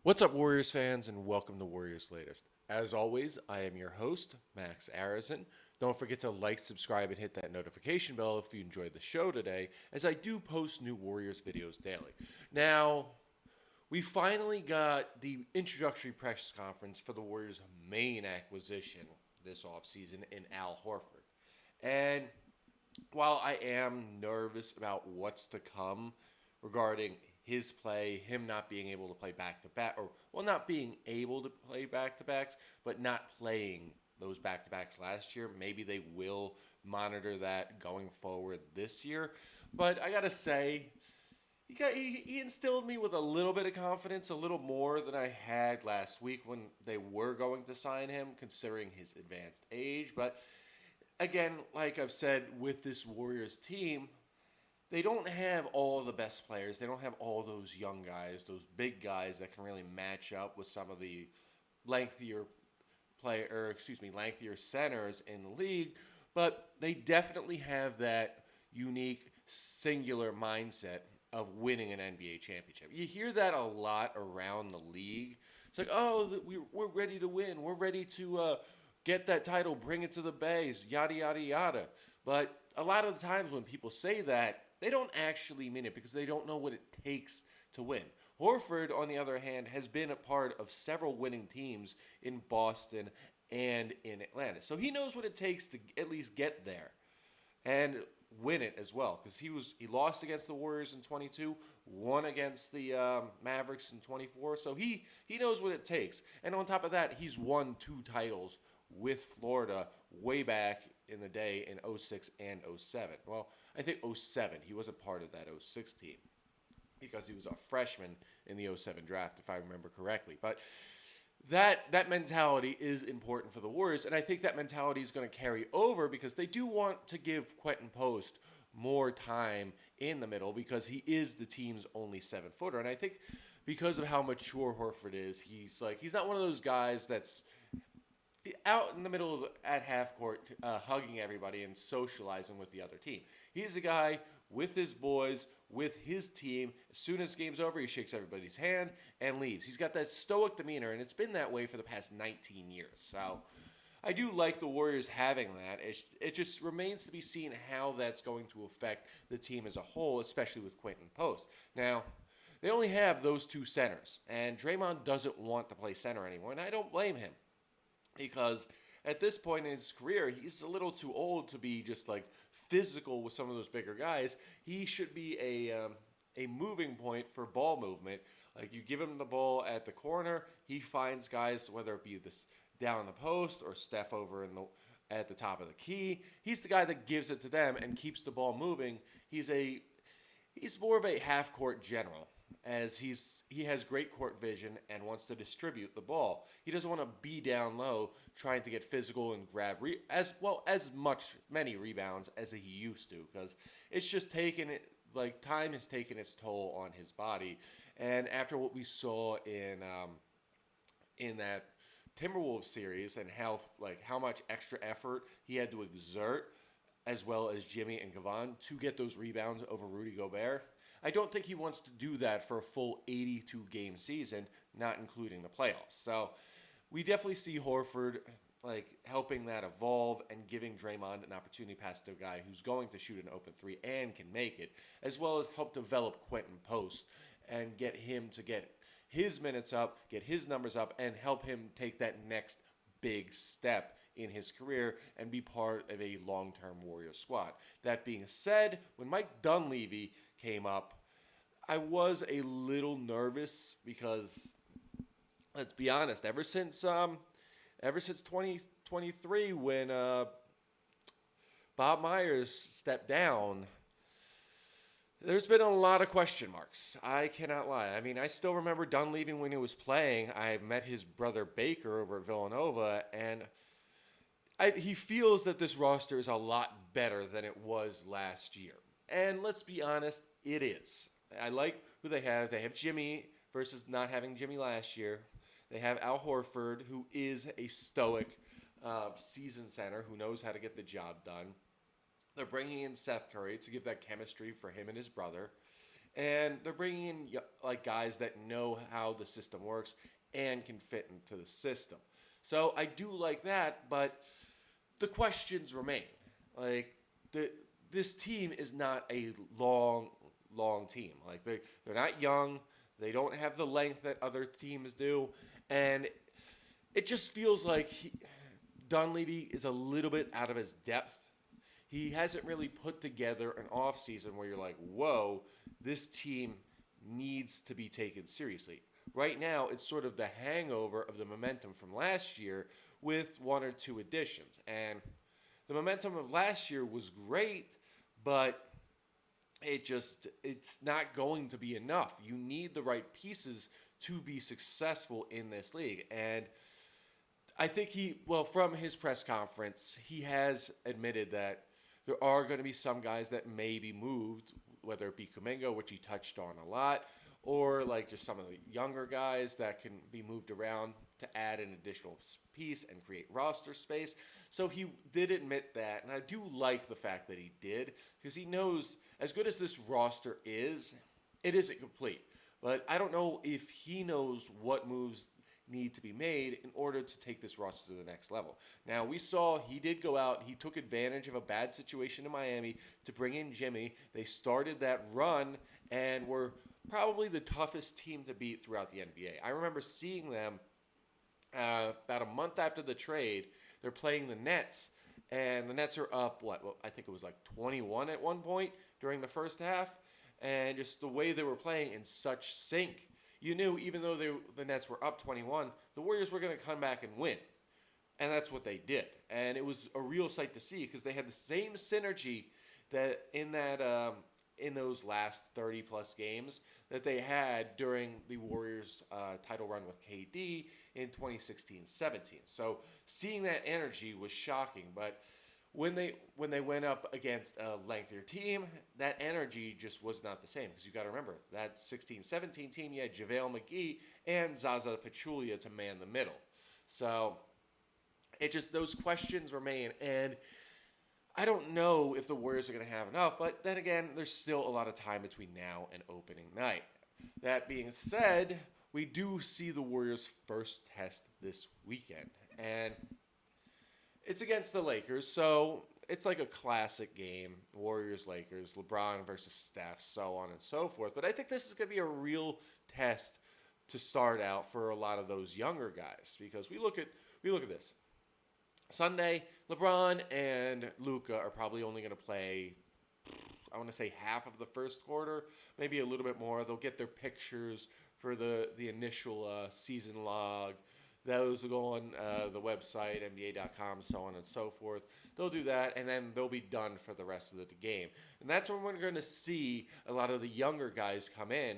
What's up, Warriors fans, and welcome to Warriors Latest. As always, I am your host, Max Arizin. Don't forget to like, subscribe, and hit that notification bell if you enjoyed the show today, as I do post new Warriors videos daily. Now, we finally got the introductory press conference for the Warriors' main acquisition this offseason in Al Horford. And while I am nervous about what's to come regarding his play, him not being able to play back to back, or well, not being able to play back to backs, but not playing those back to backs last year. Maybe they will monitor that going forward this year. But I gotta say, he instilled me with a little bit of confidence, a little more than I had last week when they were going to sign him, considering his advanced age. But again, like I've said with this Warriors team, they don't have all the best players. They don't have all those young guys, those big guys that can really match up with some of the lengthier lengthier centers in the league. But they definitely have that unique, singular mindset of winning an NBA championship. You hear that a lot around the league. It's like, oh, we're ready to win. We're ready to get that title, bring it to the Bays, yada, yada, yada. But a lot of the times when people say that, they don't actually mean it because they don't know what it takes to win. Horford, on the other hand, has been a part of several winning teams in Boston and in Atlanta. So he knows what it takes to at least get there and win it as well. Because he lost against the Warriors in 22, won against the Mavericks in 24. So he knows what it takes. And on top of that, he's won 2 titles with Florida way back in the day in '06 and '07. Well, I think '07. He wasn't part of that '06 team because he was a freshman in the '07 draft, if I remember correctly. But that mentality is important for the Warriors, and I think that mentality is going to carry over because they do want to give Quentin Post more time in the middle because he is the team's only 7-footer. And I think because of how mature Horford is, he's not one of those guys that's out in the middle at half court, hugging everybody and socializing with the other team. He's a guy with his boys, with his team. As soon as game's over, he shakes everybody's hand and leaves. He's got that stoic demeanor, and it's been that way for the past 19 years. So I do like the Warriors having that. It just remains to be seen how that's going to affect the team as a whole, especially with Quentin Post. Now, they only have those 2 centers, and Draymond doesn't want to play center anymore, and I don't blame him because at this point in his career, he's a little too old to be just like physical with some of those bigger guys. He should be a moving point for ball movement. Like you give him the ball at the corner, he finds guys, whether it be this down in the post or Steph over at the top of the key. He's the guy that gives it to them and keeps the ball moving. He's more of a half court general, as he has great court vision and wants to distribute the ball. He doesn't want to be down low trying to get physical and grab many rebounds as he used to, because it's just time has taken its toll on his body. And after what we saw in that Timberwolves series and how much extra effort he had to exert, as well as Jimmy and Gavon, to get those rebounds over Rudy Gobert, I don't think he wants to do that for a full 82-game season, not including the playoffs. So we definitely see Horford helping that evolve and giving Draymond an opportunity pass to a guy who's going to shoot an open 3 and can make it, as well as help develop Quentin Post and get him to get his minutes up, get his numbers up, and help him take that next big step in his career and be part of a long-term Warriors squad. That being said, when Mike Dunleavy came up, I was a little nervous because, let's be honest, ever since 2023 when Bob Myers stepped down, there's been a lot of question marks. I cannot lie. I mean, I still remember Dunleavy when he was playing. I met his brother Baker over at Villanova, and he feels that this roster is a lot better than it was last year. And let's be honest, it is. I like who they have. They have Jimmy versus not having Jimmy last year. They have Al Horford, who is a stoic seasoned center who knows how to get the job done. They're bringing in Seth Curry to give that chemistry for him and his brother. and they're bringing in like guys that know how the system works and can fit into the system. So I do like that, but the questions remain. Like the this team is not a long team. Like they're not young. They don't have the length that other teams do, and it just feels like Dunleavy is a little bit out of his depth. He hasn't really put together an offseason where you're like, whoa, this team needs to be taken seriously. Right now, it's sort of the hangover of the momentum from last year with one or two additions. And the momentum of last year was great, but it's not going to be enough. You need the right pieces to be successful in this league. And I think from his press conference, he has admitted that there are going to be some guys that may be moved, whether it be Kuminga, which he touched on a lot, or like just some of the younger guys that can be moved around to add an additional piece and create roster space. So he did admit that, and I do like the fact that he did, because he knows as good as this roster is, it isn't complete. But I don't know if he knows what moves need to be made in order to take this roster to the next level. Now, we saw he did go out. He took advantage of a bad situation in Miami to bring in Jimmy. They started that run and were probably the toughest team to beat throughout the NBA. I remember seeing them about a month after the trade. They're playing the Nets, and the Nets are up, I think it was like 21 at one point during the first half. And just the way they were playing in such sync, you knew even though the Nets were up 21, the Warriors were going to come back and win. And that's what they did. And it was a real sight to see because they had the same synergy that in those last 30-plus games that they had during the Warriors' title run with KD in 2016-17. So seeing that energy was shocking. But when they went up against a lengthier team, that energy just was not the same. Because you got to remember, that 16-17 team, you had JaVale McGee and Zaza Pachulia to man the middle. So those questions remain. And I don't know if the Warriors are going to have enough. But then again, there's still a lot of time between now and opening night. That being said, we do see the Warriors' first test this weekend. And it's against the Lakers, so it's like a classic game. Warriors-Lakers, LeBron versus Steph, so on and so forth. But I think this is going to be a real test to start out for a lot of those younger guys. Because we look at this. Sunday, LeBron and Luka are probably only going to play, I want to say, half of the first quarter, maybe a little bit more. They'll get their pictures for the initial season log. Those will go on the website, NBA.com, so on and so forth. They'll do that, and then they'll be done for the rest of the game. And that's when we're going to see a lot of the younger guys come in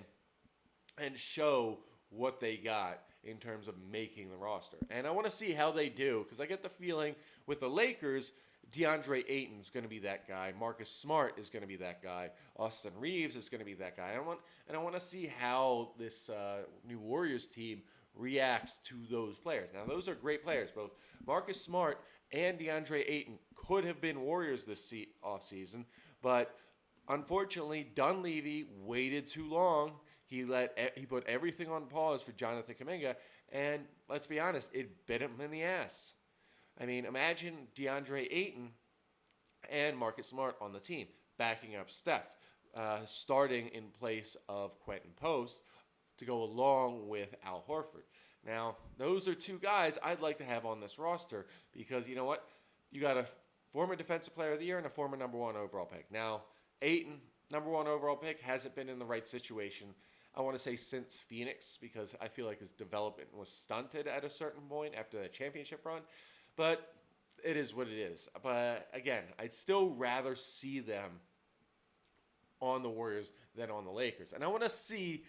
and show what they got in terms of making the roster. And I want to see how they do, because I get the feeling with the Lakers, DeAndre Ayton's going to be that guy. Marcus Smart is going to be that guy. Austin Reeves is going to be that guy. I want to see how this new Warriors team reacts to those players. Now, those are great players. Both Marcus Smart and DeAndre Ayton could have been Warriors this offseason, but unfortunately, Dunleavy waited too long. He put everything on pause for Jonathan Kuminga, and let's be honest, it bit him in the ass. I mean, imagine DeAndre Ayton and Marcus Smart on the team, backing up Steph, starting in place of Quentin Post, to go along with Al Horford. Now, those are two guys I'd like to have on this roster because you know what? You got a former Defensive Player of the Year and a former number one overall pick. Now, Ayton, number one overall pick, hasn't been in the right situation, I want to say, since Phoenix because I feel like his development was stunted at a certain point after the championship run. But it is what it is. But again, I'd still rather see them on the Warriors than on the Lakers. And I want to see...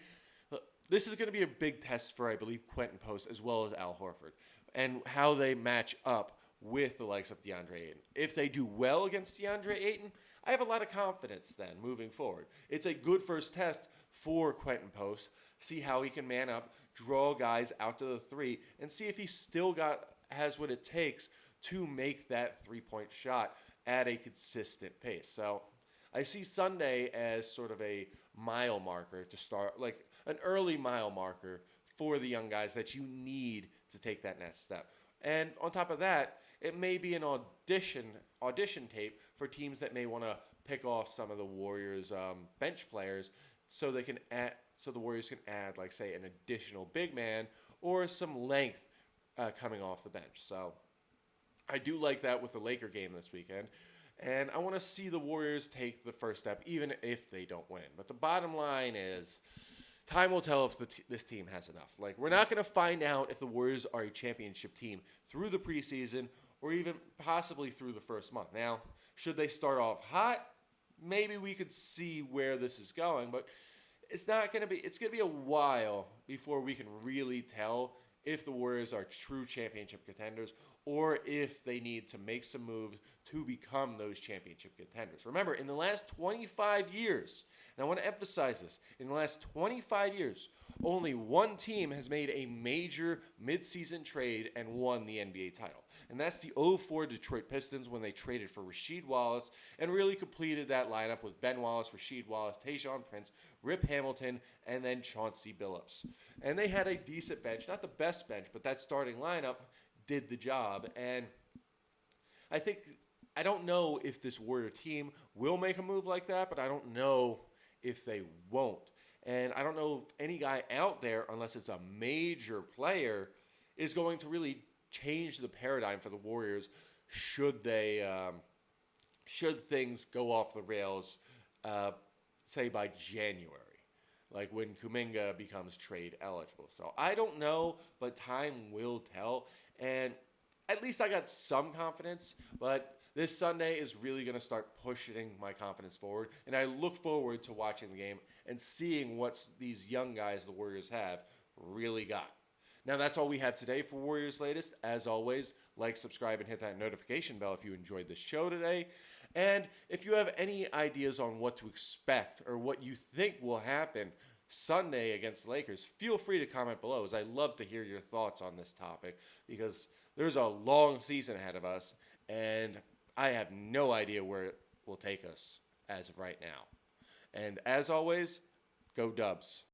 This is going to be a big test for, I believe, Quentin Post as well as Al Horford and how they match up with the likes of DeAndre Ayton. If they do well against DeAndre Ayton, I have a lot of confidence then moving forward. It's a good first test for Quentin Post. See how he can man up, draw guys out to the three, and see if he still has what it takes to make that three-point shot at a consistent pace. So I see Sunday as sort of a mile marker to start, like an early mile marker for the young guys that you need to take that next step. And on top of that, it may be an audition tape for teams that may want to pick off some of the Warriors bench players so they can add, so the Warriors can add, like say, an additional big man or some length coming off the bench. So I do like that with the Laker game this weekend. And I want to see the Warriors take the first step, even if they don't win. But the bottom line is, time will tell if this team has enough. Like, we're not going to find out if the Warriors are a championship team through the preseason or even possibly through the first month. Now, should they start off hot, maybe we could see where this is going. But it's not going to be. It's going to be a while before we can really tell if the Warriors are true championship contenders or if they need to make some moves to become those championship contenders. Remember, in the last 25 years, and I want to emphasize this, in the last 25 years, only one team has made a major midseason trade and won the NBA title. And that's the '04 Detroit Pistons when they traded for Rasheed Wallace and really completed that lineup with Ben Wallace, Rasheed Wallace, Tayshaun Prince, Rip Hamilton, and then Chauncey Billups. And they had a decent bench, not the best bench, but that starting lineup did the job. And I don't know if this Warrior team will make a move like that, but I don't know if they won't. And I don't know if any guy out there, unless it's a major player, is going to really change the paradigm for the Warriors should things go off the rails, say by January, like when Kuminga becomes trade eligible. So I don't know, but time will tell. And at least I got some confidence, but this Sunday is really going to start pushing my confidence forward. And I look forward to watching the game and seeing what these young guys the Warriors have really got. Now, that's all we have today for Warriors Latest. As always, like, subscribe, and hit that notification bell if you enjoyed the show today. And if you have any ideas on what to expect or what you think will happen Sunday against the Lakers, feel free to comment below, as I love to hear your thoughts on this topic, because there's a long season ahead of us, and I have no idea where it will take us as of right now. And as always, go Dubs.